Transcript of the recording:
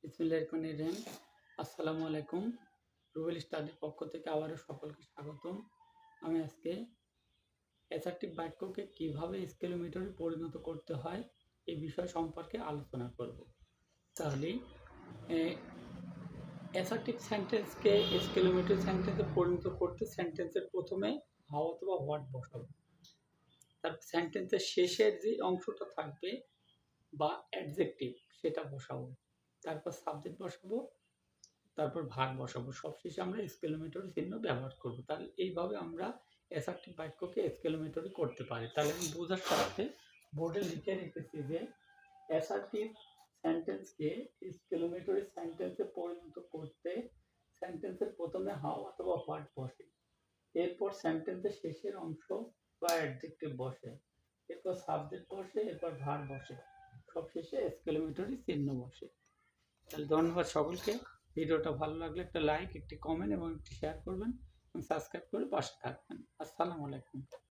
বিসমিল্লাহির রহমানির রহিম। আসসালামু আলাইকুম। রুবেল স্টাডির পক্ষ থেকে আবারও সকলকে স্বাগতম। আমি আজকে অ্যাসার্টিভ বাক্যকে কিভাবে স্কেলোমিটারে পরিণত করতে হয় এই বিষয় সম্পর্কে আলোচনা করব। তাহলে অ্যাসার্টিভ সেন্টেন্সকে স্কেলোমিটার সেন্টেন্সে পরিণত করতে সেন্টেন্সের প্রথমে হাউ অথবা হোয়াট বসাবো। তারপর সেন্টেন্সের শেষের যে অংশটা থাকবে বা অ্যাডজেক্টিভ সেটা বসাবো। তারপর সাবজেক্ট বসাবো, তারপর ভাগ বসাবো। সবশেষে আমরা স্কেলোমিটারি চিহ্ন ব্যবহার করব। তাহলে এইভাবে আমরা অ্যাসার্টিভ বাক্যকে স্কেলোমিটারি করতে পারি। তাহলে আমি বোঝার স্বার্থে বোর্ডে লিখে রেখেছি যে অ্যাসার্টিভ সেন্টেন্সকে স্কেলোমিটারি সেন্টেন্সে পরিণত করতে সেন্টেন্সের প্রথমে হাউ অথবা হোয়াট বসে, এরপর সেন্টেন্সের শেষের অংশ বা অ্যাডজেক্টিভ বসে, এরপর সাবজেক্ট বসে, এরপর ভার বসে, সবশেষে স্কেলোমিটারি চিহ্ন বসে। তাহলে ধন্যবাদ সকলকে। ভিডিওটা ভালো লাগলে একটা লাইক, একটি কমেন্ট এবং একটি শেয়ার করবেন এবং সাবস্ক্রাইব করে পাশে থাকবেন। আসসালামু আলাইকুম।